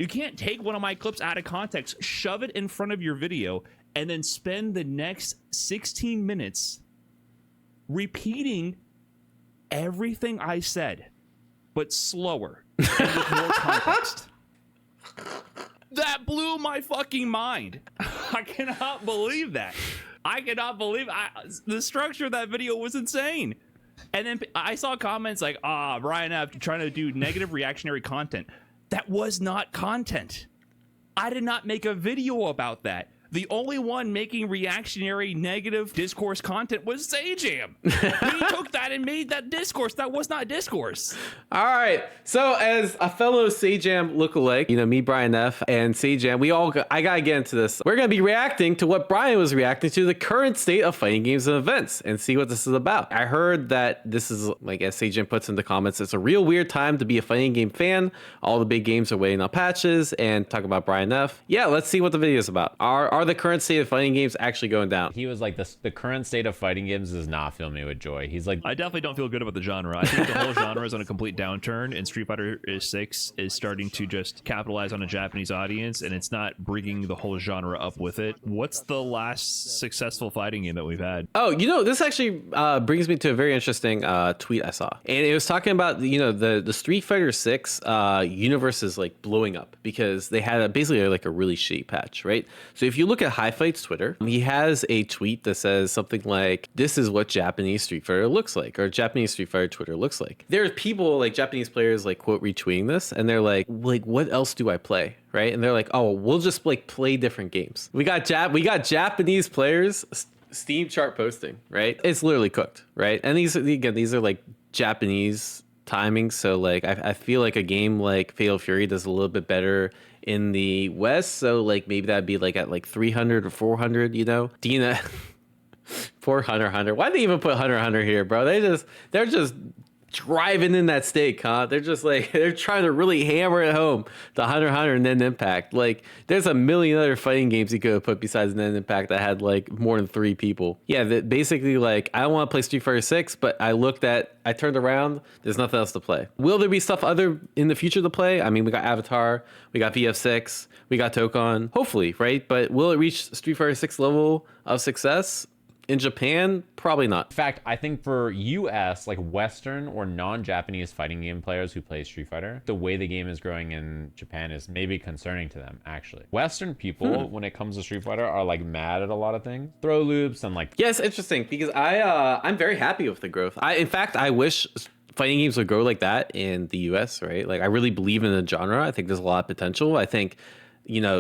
You can't take one of my clips out of context, shove it in front of your video, and then spend the next 16 minutes repeating everything I said, but slower and with more context. That blew my fucking mind. I cannot believe that. I cannot believe the structure of that video was insane. And then I saw comments like, Brian F. trying to do negative reactionary content. That was not content. I did not make a video about that. The only one making reactionary negative discourse content was Sajam. He took that and made that discourse. That was not discourse. All right. So as a fellow Sajam lookalike, me, Brian F, and Sajam, I gotta get into this. We're gonna be reacting to what Brian was reacting to, the current state of fighting games and events, and see what this is about. I heard that this is, like, as Sajam puts in the comments, it's a real weird time to be a fighting game fan. All the big games are waiting on patches, and talk about Brian F. Yeah, let's see what the video is about. Are the current state of fighting games actually going down? He was like, the current state of fighting games does not fill me with joy. He's like, I definitely don't feel good about the genre. I think the whole genre is on a complete downturn, and Street Fighter 6 is starting to just capitalize on a Japanese audience, and it's not bringing the whole genre up with it. What's the last successful fighting game that we've had? Oh, this actually brings me to a very interesting tweet I saw, and it was talking about the Street Fighter 6 universe is like blowing up because they had basically like a really shitty patch, right? So if you look at High Fight's Twitter, he has a tweet that says something like, "This is what Japanese Street Fighter looks like," or Japanese Street Fighter Twitter looks like. There's people like Japanese players like quote retweeting this, and they're like, what else do I play? Right? And they're like, oh, we'll just like play different games. We got Japanese players Steam chart posting, right? It's literally cooked, right? And these are like Japanese timing, so like I feel like a game like Fatal Fury does a little bit better in the West, so like maybe that'd be like at like 300 or 400, Dina. Poor Hunter. Why'd they even put Hunter here, bro? They're just driving in that stake, huh? They're just like, they're trying to really hammer it home the Hunter and then Impact. Like, there's a million other fighting games you could have put besides then Impact that had like more than 3 people. Yeah, basically like, I don't want to play Street Fighter 6, but I turned around, there's nothing else to play. Will there be stuff other in the future to play? I mean, we got Avatar, we got VF6, we got Tokon, hopefully, right? But will it reach Street Fighter 6 level of success? In Japan, probably not. In fact, I think for US, like Western or non-Japanese fighting game players who play Street Fighter, the way the game is growing in Japan is maybe concerning to them, actually. Western people, when it comes to Street Fighter, are like mad at a lot of things. Throw loops and like... Yeah, it's interesting because I'm very happy with the growth. In fact, I wish fighting games would grow like that in the US, right? Like, I really believe in the genre. I think there's a lot of potential. I think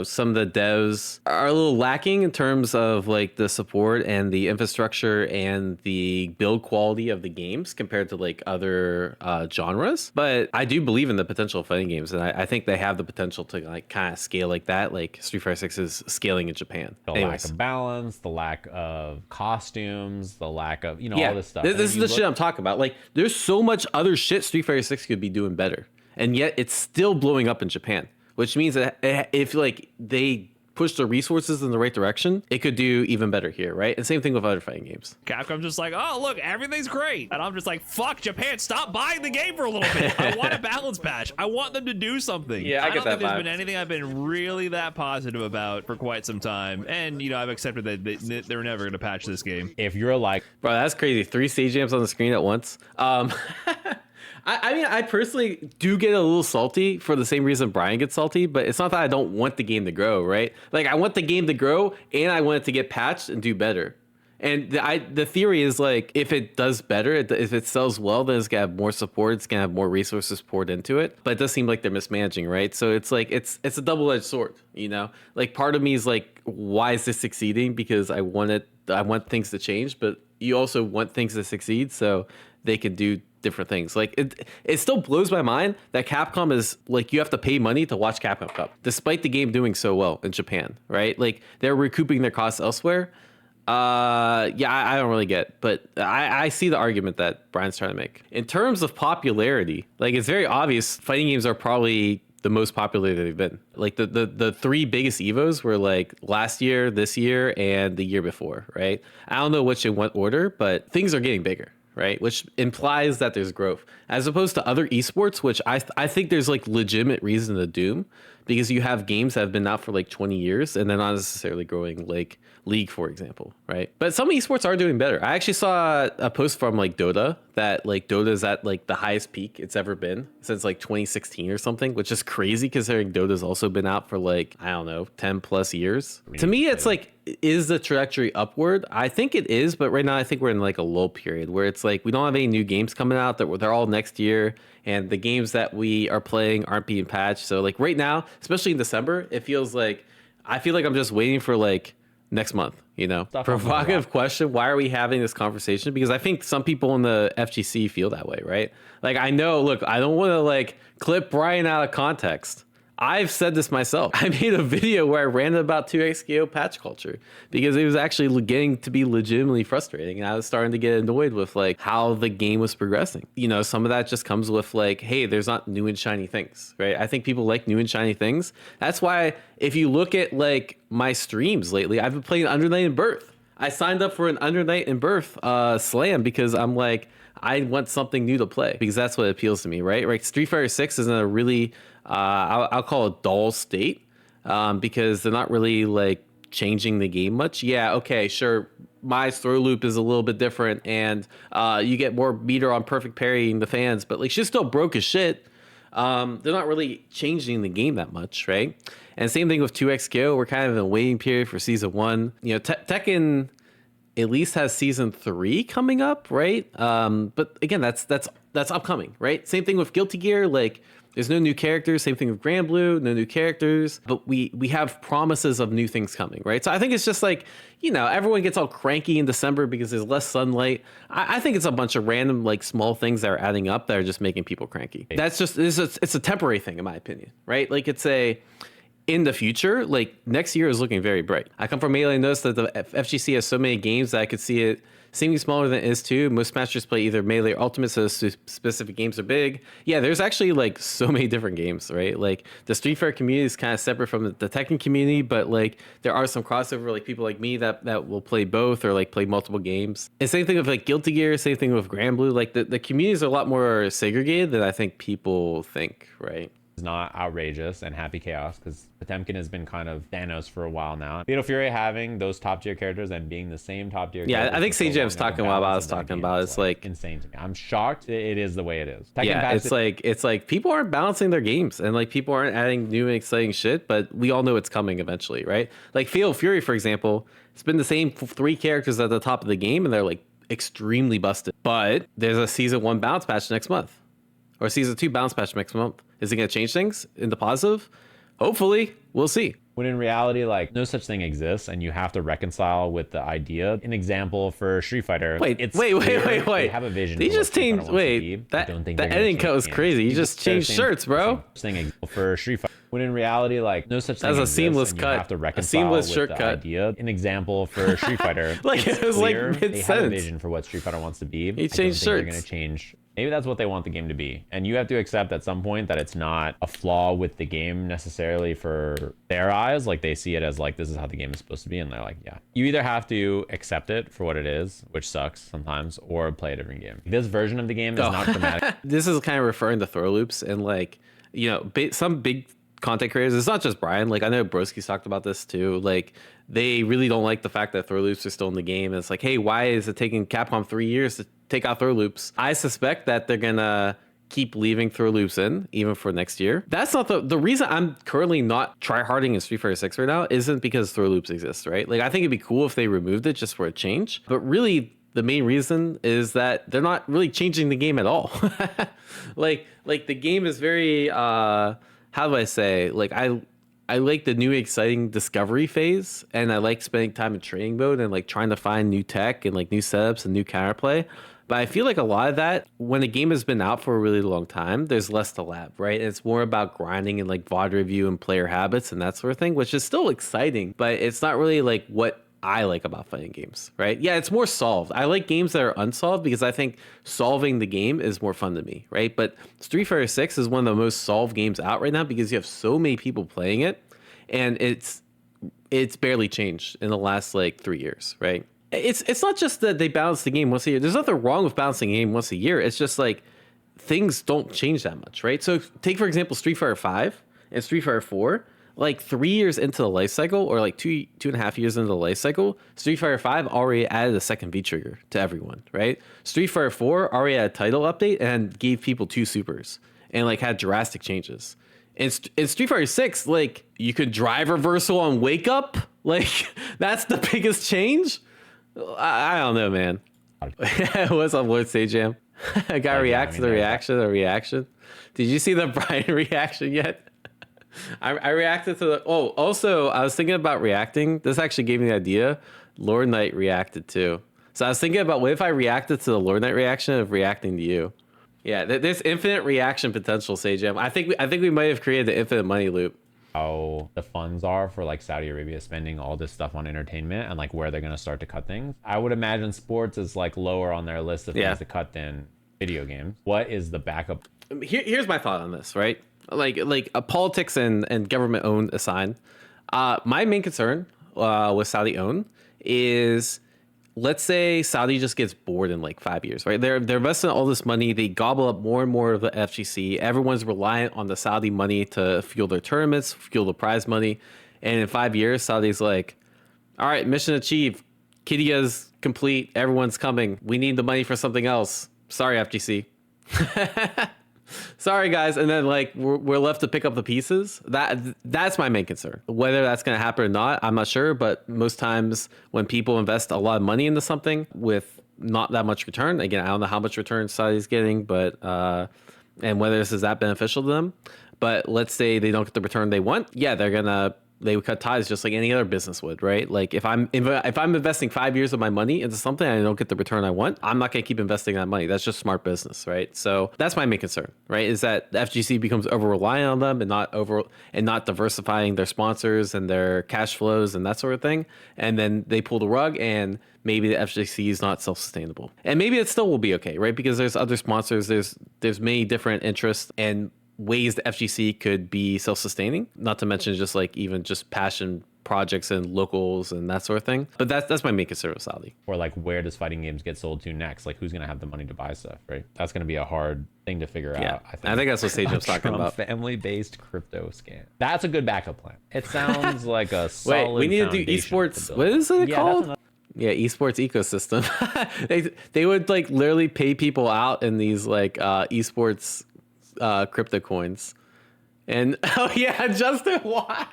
some of the devs are a little lacking in terms of like the support and the infrastructure and the build quality of the games compared to like other genres. But I do believe in the potential of fighting games, and I think they have the potential to like kind of scale like that, like Street Fighter 6 is scaling in Japan. The lack of balance, the lack of costumes, the lack of, all this stuff. This is the shit I'm talking about. Like, there's so much other shit Street Fighter 6 could be doing better, and yet it's still blowing up in Japan. Which means that if like they push the resources in the right direction, it could do even better here, right? And same thing with other fighting games. Capcom's just like, oh, look, everything's great. And I'm just like, fuck, Japan, stop buying the game for a little bit. I want a balance patch. I want them to do something. Yeah, I get that vibe. don't think there's been anything I've been really that positive about for quite some time. And, I've accepted that they're never going to patch this game. If you're like... Bro, that's crazy. 3 stage jams on the screen at once. I mean, I personally do get a little salty for the same reason Brian gets salty, but it's not that I don't want the game to grow, right? Like, I want the game to grow, and I want it to get patched and do better. And the theory is, like, if it does better, if it sells well, then it's going to have more support, it's going to have more resources poured into it. But it does seem like they're mismanaging, right? So it's like, it's a double-edged sword, Like, part of me is like, why is this succeeding? Because I want things to change, but you also want things to succeed so they can do different things. Like, it still blows my mind that Capcom is like, you have to pay money to watch Capcom Cup, despite the game doing so well in Japan, right? Like, they're recouping their costs elsewhere. I don't really get, but I see the argument that Brian's trying to make. In terms of popularity, like, it's very obvious fighting games are probably the most popular they've been. Like, the 3 biggest Evos were like last year, this year, and the year before, right? I don't know which in what order, but things are getting bigger, right? Which implies that there's growth, as opposed to other esports, which I think there's like legitimate reason to doom, because you have games that have been out for like 20 years and they're not necessarily growing, like League, for example, right? But some esports are doing better. I actually saw a post from like Dota that like Dota is at like the highest peak it's ever been since like 2016 or something, which is crazy considering Dota's also been out for like, I don't know, 10 plus years. To me, it's like, is the trajectory upward? I think it is, but right now I think we're in like a lull period where it's like we don't have any new games coming out, that they're all next year, and the games that we are playing aren't being patched. So like right now, especially in December, it feels like I feel like I'm just waiting for like next month, you know. Provocative question, why are we having this conversation? Because I think some people in the FGC feel that way, right? Like, I know, look, I don't want to like clip Brian out of context. I've said this myself. I made a video where I ranted about 2xKO patch culture because it was actually getting to be legitimately frustrating. And I was starting to get annoyed with like how the game was progressing. You know, some of that just comes with like, hey, there's not new and shiny things, right? I think people like new and shiny things. That's why if you look at like my streams lately, I've been playing Under Night and Birth. I signed up for an Under Night and Birth slam because I'm like, I want something new to play because that's what appeals to me, right? Like Street Fighter 6 is in a really, I'll call it dull state because they're not really like changing the game much. Yeah, okay, sure. My throw loop is a little bit different and you get more meter on perfect parrying the fans, but like she's still broke as shit. They're not really changing the game that much, right? And same thing with 2xKO. We're kind of in a waiting period for season 1. You know, Tekken at least has season 3 coming up, right? But again, that's upcoming, right? Same thing with Guilty Gear. Like, there's no new characters. Same thing with Grand Blue, no new characters. But we have promises of new things coming, right? So I think it's just like, you know, everyone gets all cranky in December because there's less sunlight. I think it's a bunch of random, like, small things that are adding up that are just making people cranky. That's just, it's a temporary thing, in my opinion, right? Like, it's in the future, like next year is looking very bright. I come from Melee and noticed that the FGC has so many games that I could see it seeming smaller than it is too. Most Smashers play either Melee or Ultimate, so specific games are big. Yeah, there's actually like so many different games, right? Like the Street Fighter community is kind of separate from the Tekken community, but like there are some crossover, like people like me that will play both or like play multiple games. And same thing with like Guilty Gear, same thing with Grand Blue. Like the communities are a lot more segregated than I think people think, right? Not outrageous and happy chaos because Potemkin has been kind of Thanos for a while now. Fatal Fury having those top tier characters and being the same top tier. Yeah, I think CJ was talking about what I was talking about. It's like insane to me. I'm shocked it is the way it is. Yeah, it's like people aren't balancing their games and like people aren't adding new and exciting shit, but we all know it's coming eventually, right? Like Fatal Fury, for example, it's been the same 3 characters at the top of the game and they're like extremely busted. But there's a season 1 bounce patch next month. Or season 2 bounce patch next month. Is it going to change things in the positive? Hopefully, we'll see. When in reality, like no such thing exists, and you have to reconcile with the idea. An example for Street Fighter. Wait. They have a vision. They just changed. Wait, that editing cut was crazy. You just changed shirts, bro. Thing for Street Fighter. When in reality, like no such thing exists. That's a seamless and cut. You have to reconcile a seamless with shirt the cut. idea. An example for Street Fighter. Like it was clear. like They have a vision for what Street Fighter wants to be. He changed shirts. They're going to change. Maybe that's what they want the game to be. And you have to accept at some point that it's not a flaw with the game necessarily for their eyes. Like they see it as like, this is how the game is supposed to be. And they're like, yeah. You either have to accept it for what it is, which sucks sometimes, or play a different game. This version of the game is not dramatic. This is kind of referring to throw loops and like, you know, some big content creators. It's not just Brian. Like I know Broski's talked about this too. Like they really don't like the fact that throw loops are still in the game. And it's like, hey, why is it taking Capcom 3 years to take out throw loops? I suspect that they're gonna keep leaving throw loops in even for next year. That's not the reason I'm currently not tryharding in Street Fighter 6 right now isn't because throw loops exist, right? Like I think it'd be cool if they removed it just for a change. But really the main reason is that they're not really changing the game at all. like the game is very how do I say? Like I like the new exciting discovery phase, and I like spending time in training mode and like trying to find new tech and like new setups and new counterplay. But I feel like a lot of that, when a game has been out for a really long time, there's less to lab, right? And it's more about grinding and like VOD review and player habits and that sort of thing, which is still exciting, but it's not really like what I like about fighting games, right? Yeah, it's more solved. I like games that are unsolved because I think solving the game is more fun to me, right? But Street Fighter 6 is one of the most solved games out right now because you have so many people playing it, and it's barely changed in the last like 3 years, right? It's not just that they balance the game once a year. There's nothing wrong with balancing a game once a year. It's just like things don't change that much, right? So take for example Street Fighter 5. and Street Fighter 4, like 3 years into the life cycle, or like 2.5 years into the life cycle, Street Fighter 5 already added a second V trigger to everyone, right? Street Fighter 4 already had a title update and gave people 2 supers and like had drastic changes. In Street Fighter 6, like you could drive reversal on wake up. Like that's the biggest change. I don't know, man. What's up, Lord Sage Jam? I got to react to the reaction. Did you see the Brian reaction yet? I reacted to the. Oh, also, I was thinking about reacting. This actually gave me the idea. Lord Knight reacted too. So I was thinking about what if I reacted to the Lord Knight reaction of reacting to you. Yeah, there's infinite reaction potential, Sage Jam. I think we might have created the infinite money loop. How the funds are for like Saudi Arabia spending all this stuff on entertainment and like where they're going to start to cut things. I would imagine sports is like lower on their list of things to cut than video games. What is the backup? Here's my thought on this, right? Like politics and government owned aside, my main concern with Saudi owned is, let's say Saudi just gets bored in like 5 years, right? They're investing all this money. They gobble up more and more of the FGC. Everyone's reliant on the Saudi money to fuel their tournaments, fuel the prize money. And in 5 years, Saudi's like, all right, mission achieved. Kidia's complete. Everyone's coming. We need the money for something else. Sorry, FGC. Sorry, guys. And then like we're left to pick up the pieces. That's my main concern. Whether that's going to happen or not, I'm not sure. But most times when people invest a lot of money into something with not that much return, again, I don't know how much return Saudi's getting, but and whether this is that beneficial to them. But let's say they don't get the return they want. Yeah, they would cut ties just like any other business would, right? Like if I'm investing 5 years of my money into something and I don't get the return I want, I'm not going to keep investing that money. That's just smart business, right? So that's my main concern, right? Is that the FGC becomes over reliant on them and not diversifying their sponsors and their cash flows and that sort of thing. And then they pull the rug and maybe the FGC is not self-sustainable. And maybe it still will be okay, right? Because there's other sponsors, there's many different interests and ways the FGC could be self-sustaining, not to mention just like even just passion projects and locals and that sort of thing. But that's my main concern with Saudi. Or like, where does fighting games get sold to next? Like, who's going to have the money to buy stuff, right? That's going to be a hard thing to figure out. I think that's what Sage was talking about. Family-based crypto scam. That's a good backup plan. It sounds like a solid. Wait, we need to do esports. What is it called? Yeah, esports ecosystem. they would like literally pay people out in these like esports crypto coins. And oh yeah, Justin, what?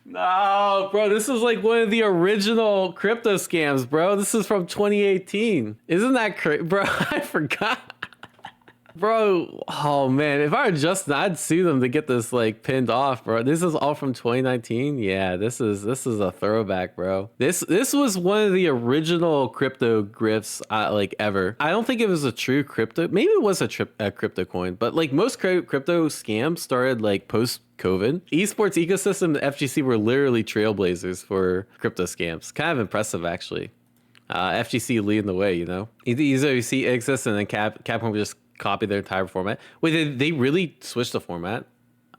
No, bro, this is like one of the original crypto scams, bro. This is from 2018. Isn't that crazy, bro? I forgot. Bro, oh man, if I were Justin, I'd sue them to get this like pinned off, bro. This is all from 2019. Yeah, this is a throwback, bro. This was one of the original crypto grifts like ever. I don't think it was a true crypto. Maybe it was a crypto coin, but like most crypto scams started like post COVID. Esports ecosystem and the FGC were literally trailblazers for crypto scams. Kind of impressive, actually. FGC leading the way, you know. Either you see exists and then Capcom would just copy their entire format. Wait, did they really switch the format?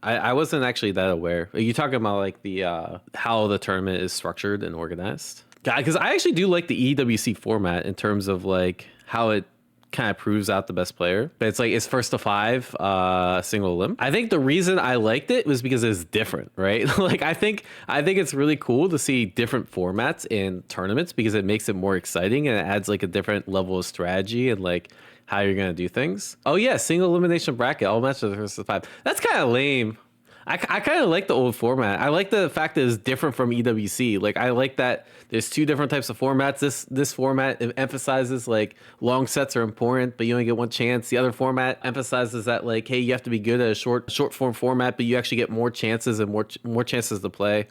I wasn't actually that aware. Are you talking about like the how the tournament is structured and organized? Yeah, because I actually do like the EWC format in terms of like how it kind of proves out the best player. But it's like it's first to 5 single elim. I think the reason I liked it was because it's different, right? Like I think it's really cool to see different formats in tournaments because it makes it more exciting and it adds like a different level of strategy and like how you're gonna do things. Oh yeah, single elimination bracket, all matches versus 5. That's kind of lame. I kind of like the old format. I like the fact that it's different from EWC. Like I like that there's 2 different types of formats. This format emphasizes like long sets are important, but you only get one chance. The other format emphasizes that like, hey, you have to be good at a short form format, but you actually get more chances and more chances to play.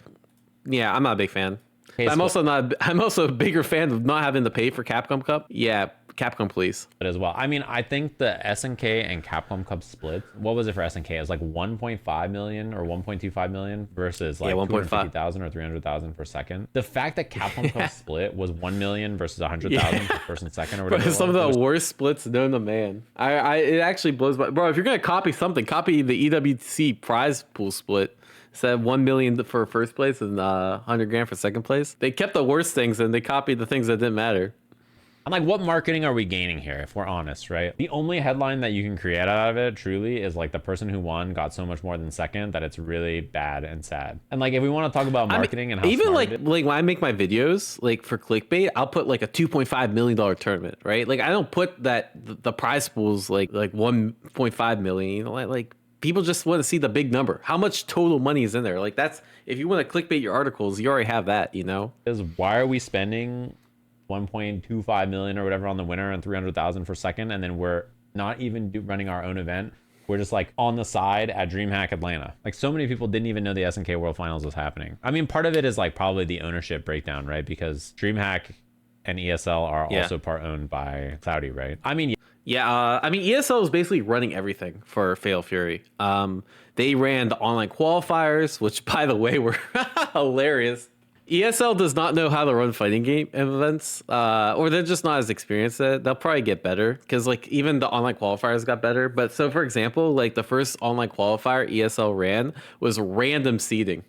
Yeah, I'm not a big fan. Hey, I'm also a bigger fan of not having to pay for Capcom Cup. Yeah, Capcom, please. But as well, I mean, I think the SNK and Capcom Cup split, what was it for SNK? It was like 1.5 million or 1.25 million versus like 250,000 or 300,000 per second. The fact that Capcom Cup split was 1 million versus 100,000 for first and second or whatever. Bro, some of the worst splits known to man. It actually blows my, bro, if you're going to copy something, copy the EWC prize pool split. Said 1 million for first place and 100 grand for second place. They kept the worst things and they copied the things that didn't matter. I'm like, what marketing are we gaining here, if we're honest, right? The only headline that you can create out of it truly is like the person who won got so much more than second that it's really bad and sad. And like, if we want to talk about marketing and how even smart like it is, like when I make my videos like for clickbait, I'll put like a $2.5 million tournament, right? Like I don't put that the prize pool's like 1.5 million. You know, like people just want to see the big number. How much total money is in there? Like that's, if you want to clickbait your articles, you already have that, you know? is why are we spending 1.25 million or whatever on the winner and 300,000 for second, and then we're not even running our own event. We're just like on the side at DreamHack Atlanta. Like so many people didn't even know the SNK World Finals was happening. I mean, part of it is like probably the ownership breakdown, right? Because DreamHack and ESL are also part owned by Saudi, right? I mean, Yeah, I mean ESL is basically running everything for Fatal Fury. They ran the online qualifiers, which by the way were hilarious. ESL does not know how to run fighting game events, or they're just not as experienced at it. They'll probably get better because like even the online qualifiers got better. But so for example, like the first online qualifier ESL ran was random seeding.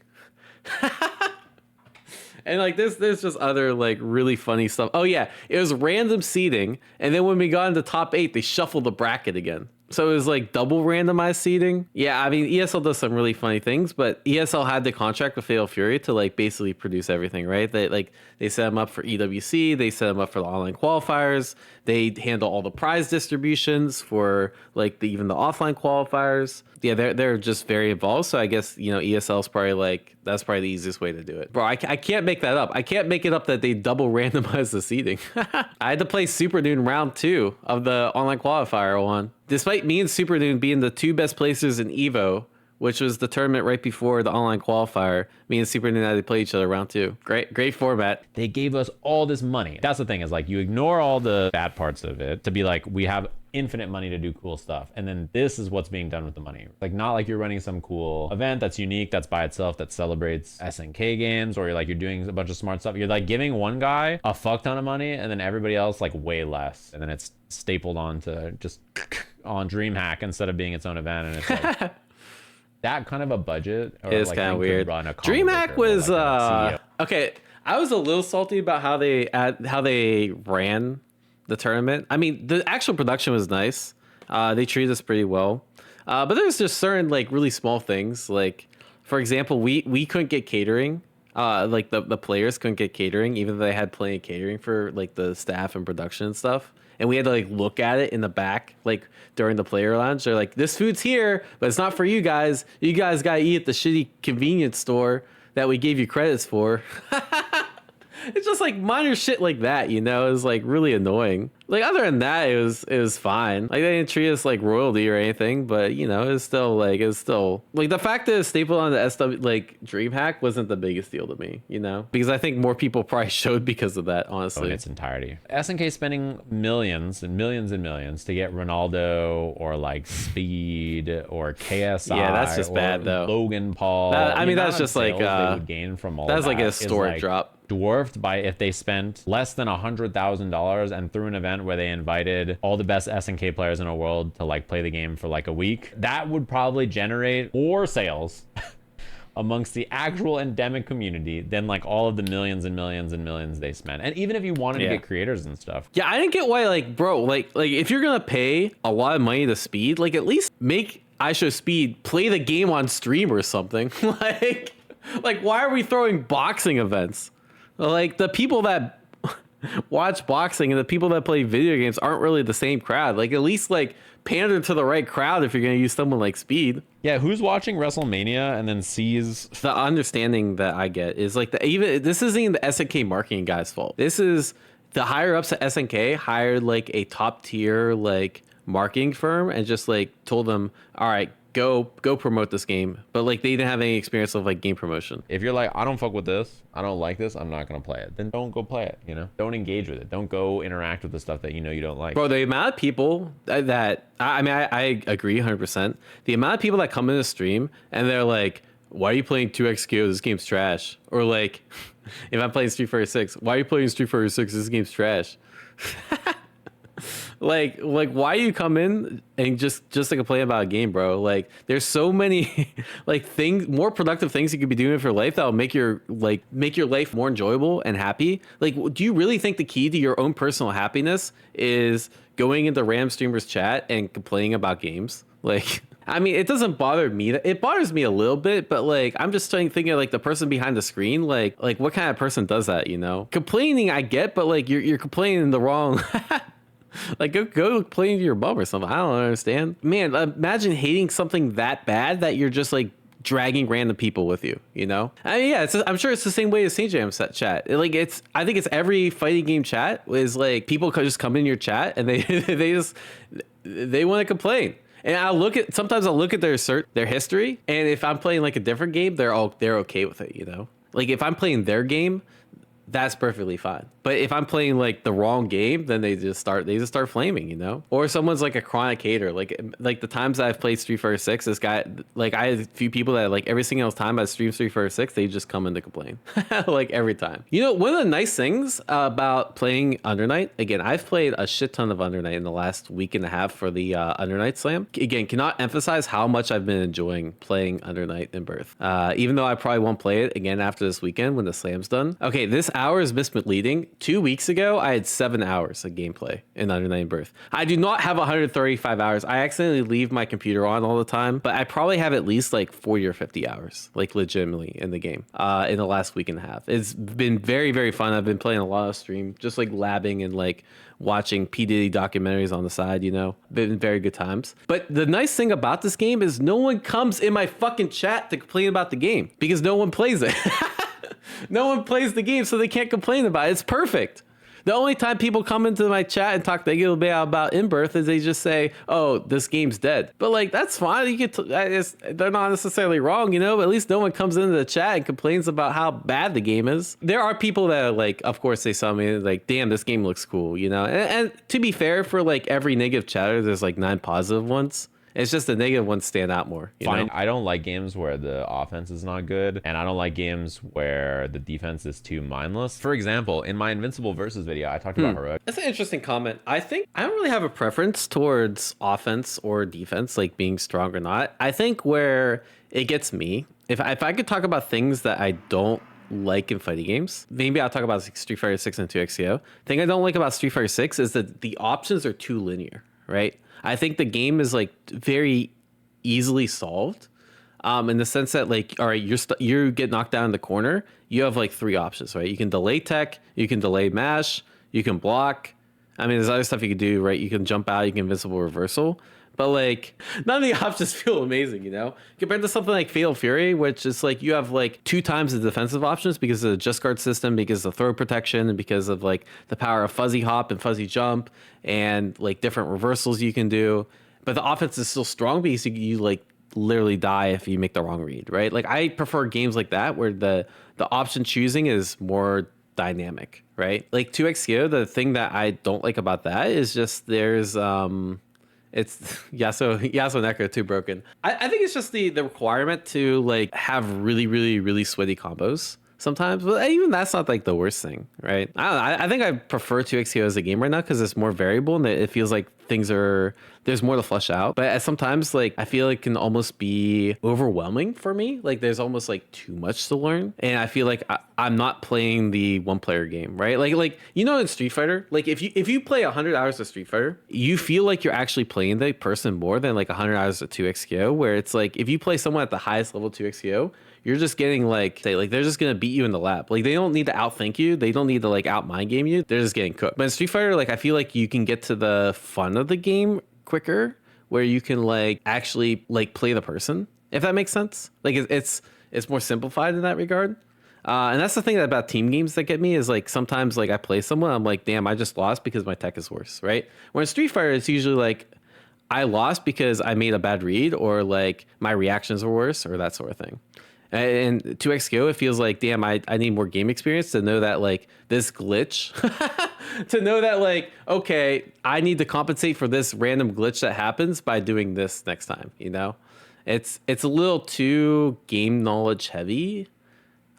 And like there's just other like really funny stuff. Oh yeah, it was random seeding, and then when we got into top 8, they shuffled the bracket again. So it was like double randomized seeding. Yeah, I mean ESL does some really funny things, but ESL had the contract with Fatal Fury to like basically produce everything, right? They set them up for EWC, they set them up for the online qualifiers, they handle all the prize distributions for like even the offline qualifiers. Yeah, they're just very involved. So I guess, you know, ESL is probably like, that's probably the easiest way to do it. Bro, I can't make that up. I can't make it up that they double randomize the seeding. I had to play Super Dune round 2 of the online qualifier one. Despite me and Super Dune being the 2 best placers in EVO, which was the tournament right before the online qualifier, me and Super Dune had to play each other round 2. Great format. they gave us all this money. That's the thing, is like you ignore all the bad parts of it to be like, we have infinite money to do cool stuff, and then this is what's being done with the money. Like, not like you're running some cool event that's unique, that's by itself, that celebrates SNK games, or you're doing a bunch of smart stuff. You're like giving one guy a fuck ton of money and then everybody else like way less, and then it's stapled onto just on DreamHack instead of being its own event. And it's like that kind of a budget, or It is like kind of weird. DreamHack DreamHack was okay. I was a little salty about how they ran the tournament. I mean, the actual production was nice. They treated us pretty well. But there's just certain like really small things. Like, for example, we couldn't get catering. Like the players couldn't get catering, even though they had plenty of catering for like the staff and production and stuff. And we had to like look at it in the back, like during the player lounge. They're like, this food's here, but it's not for you guys. You guys gotta eat at the shitty convenience store that we gave you credits for. It's just like minor shit like that, you know, is like really annoying. Like other than that, it was fine. Like they didn't treat us like royalty or anything, but you know, it's still like the fact that it's stapled on the SW like DreamHack wasn't the biggest deal to me, you know, because I think more people probably showed because of that, honestly. In its entirety. SNK spending millions and millions and millions to get Ronaldo or like Speed or KSI. Yeah, that's just bad though. Logan Paul. I mean, that's just like they would gain from all that's that like a historic drop. Dwarfed by if they spent less than $100,000 and threw an event where they invited all the best SNK players in the world to like play the game for like a week. That would probably generate more sales amongst the actual endemic community than like all of the millions and millions and millions they spent. And even if you wanted to get creators and stuff. Yeah, I didn't get why, like, bro, like if you're gonna pay a lot of money to Speed, like at least make iShow Speed play the game on stream or something. like why are we throwing boxing events? Like the people that watch boxing and the people that play video games aren't really the same crowd. Like at least like pander to the right crowd if you're going to use someone like Speed. Yeah, who's watching WrestleMania and then sees the understanding that I get is like this isn't even the SNK marketing guy's fault. This is the higher ups at SNK hired like a top tier like marketing firm and just like told them, all right, go promote this game, but like they didn't have any experience of like game promotion. If you're like, I don't fuck with this, I don't like this, I'm not gonna play it, then don't go play it, you know? Don't engage with it. Don't go interact with the stuff that you know you don't like. Bro, the amount of people that I agree 100%. The amount of people that come in the stream and they're like, why are you playing 2XQ? This game's trash. Or like, if I'm playing Street Fighter 6, why are you playing Street Fighter 6? This game's trash. Like why you come in and just to complain about a game, bro? Like there's so many like things, more productive things you could be doing for life that'll make your life more enjoyable and happy. Like, do you really think the key to your own personal happiness is going into random streamers chat and complaining about games? Like, I mean, it doesn't bother me. It bothers me a little bit, but like, I'm just thinking of, like, the person behind the screen. Like what kind of person does that? You know, complaining I get, but like you're complaining the wrong. Like go complain to your bum or something. I don't understand, man. Imagine hating something that bad that you're just like dragging random people with you. You know, I mean, yeah, I'm sure it's the same way as St. Jam chat. Like I think it's every fighting game chat is like people just come in your chat and they they want to complain. And sometimes I'll look at their history, and if I'm playing like a different game, they're okay with it, you know? Like if I'm playing their game, that's perfectly fine. But if I'm playing like the wrong game, then they just start flaming, you know? Or someone's like a chronic hater. Like the times I've played Street Fighter 6, this guy, like I had a few people that like every single time I stream Street Fighter 6, they just come in to complain. Like every time. You know, one of the nice things about playing Under Night, again, I've played a shit ton of Under Night in the last week and a half for the Under Night Slam. Again, cannot emphasize how much I've been enjoying playing Under Night in Birth. Even though I probably won't play it again after this weekend when the Slam's done. Okay, this hour is misleading. 2 weeks ago, I had 7 hours of gameplay in Under Night in Birth. I do not have 135 hours. I accidentally leave my computer on all the time, but I probably have at least like 40 or 50 hours, like legitimately in the game in the last week and a half. It's been very, very fun. I've been playing a lot of stream, just like labbing and like watching P. Diddy documentaries on the side, you know, been very good times. But the nice thing about this game is no one comes in my fucking chat to complain about the game because no one plays it. No one plays the game, so they can't complain about it. It's perfect. The only time people come into my chat and talk negatively about In Birth is they just say, "Oh, this game's dead." But like, that's fine. You get they're not necessarily wrong, you know. But at least no one comes into the chat and complains about how bad the game is. There are people that are like, of course, they saw me like, "Damn, this game looks cool," you know. And to be fair, for like every negative chatter, there's like 9 positive ones. It's just the negative ones stand out more. You know? I don't like games where the offense is not good, and I don't like games where the defense is too mindless. For example, in my Invincible Versus video, I talked about heroic. That's an interesting comment. I think I don't really have a preference towards offense or defense, like being strong or not. I think where it gets me, if I could talk about things that I don't like in fighting games, maybe I'll talk about Street Fighter 6 and 2XCO. The thing I don't like about Street Fighter 6 is that the options are too linear, right? I think the game is like very easily solved, in the sense that like, all right, you get knocked down in the corner, you have like 3 options, right? You can delay tech, you can delay mash, you can block. I mean, there's other stuff you can do, right? You can jump out, you can invincible reversal. But like, none of the options feel amazing, you know, compared to something like Fatal Fury, which is like you have like 2 times the defensive options because of the just guard system, because of throw protection, and because of like the power of fuzzy hop and fuzzy jump and like different reversals you can do. But the offense is still strong because you like literally die if you make the wrong read, right? Like I prefer games like that where the option choosing is more dynamic, right? Like 2XCO, the thing that I don't like about that is just there's it's Yasuo Necro too broken. I think it's just the requirement to like have really, really, really sweaty combos sometimes. But even that's not like the worst thing, right? I don't know. I think I prefer 2XCO as a game right now because it's more variable and it feels like there's more to flesh out. But sometimes like I feel it can almost be overwhelming for me. Like there's almost like too much to learn, and I feel like I'm not playing the one player game, right? Like you know, in Street Fighter, like if you play 100 hours of Street Fighter, you feel like you're actually playing the person more than like 100 hours of 2XCO, where it's like if you play someone at the highest level 2XCO, you're just getting like they're just gonna beat you in the lap. Like they don't need to outthink you, they don't need to like out mind game you. They're just getting cooked. But in Street Fighter, like I feel like you can get to the fun of the game quicker, where you can like actually like play the person, if that makes sense. Like it's more simplified in that regard. And that's the thing about team games that get me is like sometimes like I play someone, I'm like, damn, I just lost because my tech is worse, right? When in Street Fighter, it's usually like I lost because I made a bad read, or like my reactions were worse, or that sort of thing. And 2XCO, it feels like, damn, I need more game experience to know that like this glitch, to know that like, okay, I need to compensate for this random glitch that happens by doing this next time, you know? It's a little too game knowledge heavy.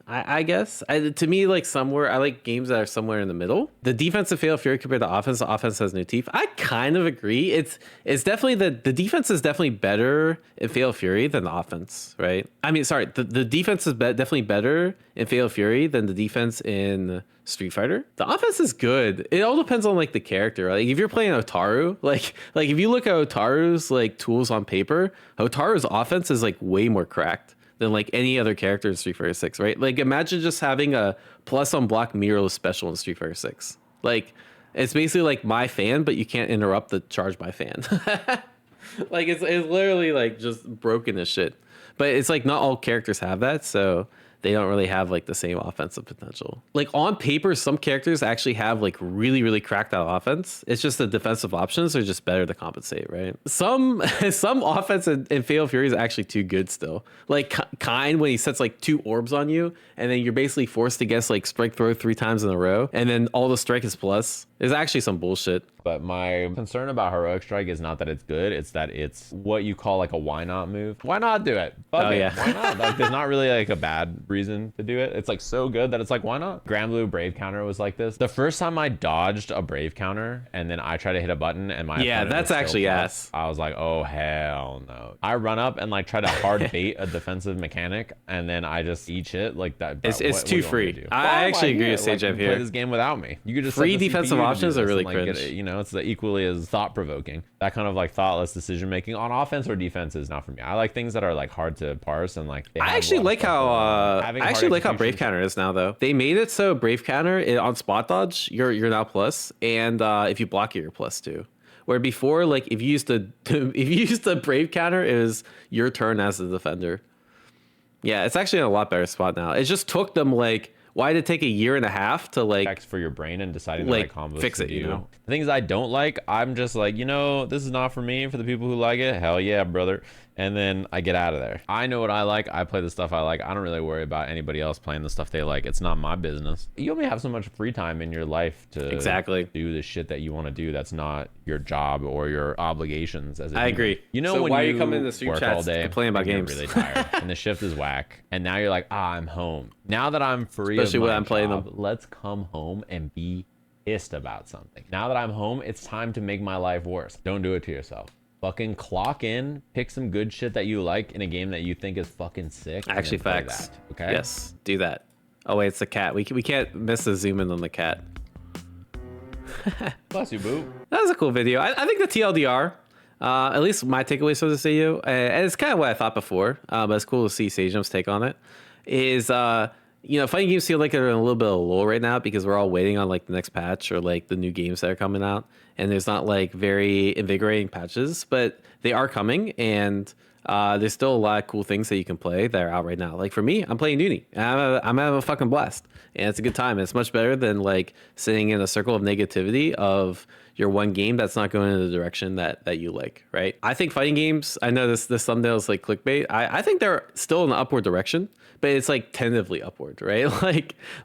I guess. To me, like somewhere, I like games that are somewhere in the middle. The defense of Fatal Fury compared to offense, the offense has no teeth. I kind of agree. It's definitely the defense is definitely better in Fatal Fury than the offense, right? I mean, sorry, the defense is definitely better in Fatal Fury than the defense in Street Fighter. The offense is good. It all depends on like the character. Like if you're playing Otaru, like if you look at Otaru's like tools on paper, Otaru's offense is like way more cracked than like any other character in Street Fighter 6, right? Like imagine just having a plus on block mirrorless special in Street Fighter 6. Like it's basically like my fan, but you can't interrupt the charge by fan. Like it's literally like just broken as shit. But it's like not all characters have that, so they don't really have like the same offensive potential. Like on paper, some characters actually have like really, really cracked out offense. It's just the defensive options are just better to compensate, right? Some offense in Fatal Fury is actually too good still. Like Kind when he sets like 2 orbs on you, and then you're basically forced to guess like strike throw 3 times in a row, and then all the strike is plus. Is actually some bullshit. But my concern about Heroic Strike is not that it's good, it's that it's what you call like a why not move. Why not do it? Fuck it. Yeah. Why not? Like there's not really like a bad reason to do it. It's like so good that it's like, why not? Grand Blue Brave counter was like this. The first time I dodged a Brave counter and then I try to hit a button and my opponent that's was actually still up, ass. I was like, oh hell no. I run up and like try to hard bait a defensive mechanic and then I just each hit like that. It's what too do you want me to free. do? I Why am actually agree here? with Sage like, F you here. play this game without me. You could just Free set the defensive CPU to do options are this really and, like, get cringe. it, you know, it's equally as thought provoking. That kind of like thoughtless decision making on offense or defense is not for me. I like things that are like hard to parse and like. I actually like how Brave Counter is now though. They made it so Brave Counter on spot dodge, you're now plus, and if you block it, you're plus 2. Where before, like if you used the Brave Counter, it was your turn as the defender. Yeah, it's actually in a lot better spot now. It just took them like. Why did it take a year and a half to like for your brain and deciding like, the right combos fix to it, do? you know? The things I don't like, I'm just like, this is not for me. For the people who like it, hell yeah, brother. And then I get out of there. I know what I like. I play the stuff I like. I don't really worry about anybody else playing the stuff they like. It's not my business. You only have so much free time in your life to do the shit that you want to do. That's not your job or your obligations as a I agree. You know, so when why you are you coming to the stream work chats all day, complaining about games? You're really tired and the shift is whack. And now you're like, I'm home. Now that I'm free, Especially of when my I'm playing job, them. let's come home and be pissed about something. Now that I'm home, it's time to make my life worse. Don't do it to yourself. Fucking clock in, pick some good shit that you like in a game that you think is fucking sick. Actually, and then play facts. that, okay? Yes, do that. Oh wait, it's the cat. We can't miss the zoom in on the cat. Bless you, boo. That was a cool video. I think the TLDR, at least my takeaways from this video, and it's kind of what I thought before, but it's cool to see Sajum's take on it, is, fighting games feel like they're in a little bit of a lull right now because we're all waiting on like the next patch or like the new games that are coming out. And there's not like very invigorating patches, but they are coming. And there's still a lot of cool things that you can play that are out right now. Like for me, I'm playing Nuni. And I'm having a fucking blast. And it's a good time. It's much better than like sitting in a circle of negativity of your one game that's not going in the direction that you like, right? I think fighting games, I know this thumbnail is like clickbait. I think they're still in the upward direction, but it's like tentatively upward, right?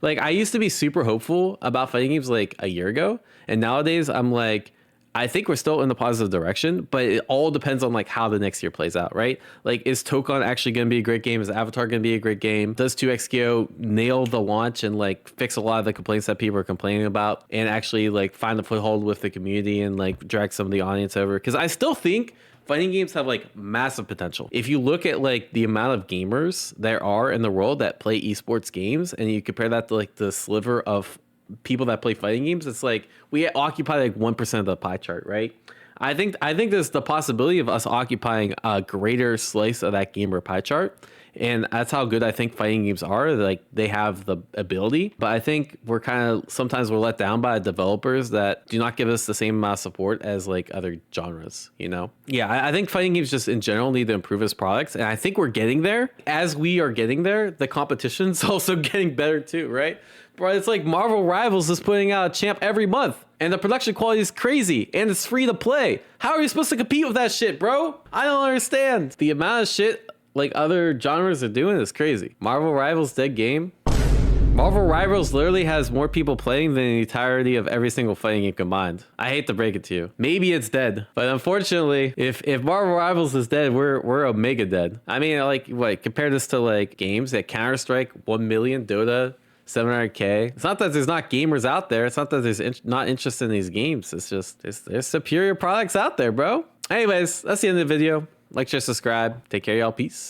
Like I used to be super hopeful about fighting games like a year ago. And nowadays I'm like, I think we're still in the positive direction, but it all depends on like how the next year plays out, right? Like, is Tokon actually going to be a great game? Is Avatar going to be a great game? Does 2XKO nail the launch and like fix a lot of the complaints that people are complaining about and actually like find a foothold with the community and like drag some of the audience over? Because I still think fighting games have like massive potential. If you look at like the amount of gamers there are in the world that play esports games and you compare that to like the sliver of people that play fighting games, it's like we occupy like 1% of the pie chart, right? I think there's the possibility of us occupying a greater slice of that gamer pie chart, and that's how good I think fighting games are. Like they have the ability, but I think sometimes we're let down by developers that do not give us the same amount of support as like other genres, you know? Yeah, I think fighting games just in general need to improve as products, and I think we're getting there. As we are getting there, the competition's also getting better too, right? Bro, it's like Marvel Rivals is putting out a champ every month, and the production quality is crazy, and it's free to play. How are you supposed to compete with that shit, bro? I don't understand. The amount of shit like other genres are doing is crazy. Marvel Rivals dead game. Marvel Rivals literally has more people playing than the entirety of every single fighting game combined. I hate to break it to you. Maybe it's dead, but unfortunately, if Marvel Rivals is dead, we're Omega dead. I mean, like, what? Compare this to like games that Counter-Strike 1 million, Dota 700K. It's not that there's not gamers out there. It's not that there's not interest in these games. It's just there's superior products out there, bro. Anyways, that's the end of the video. Like, share, subscribe. Take care, y'all. Peace.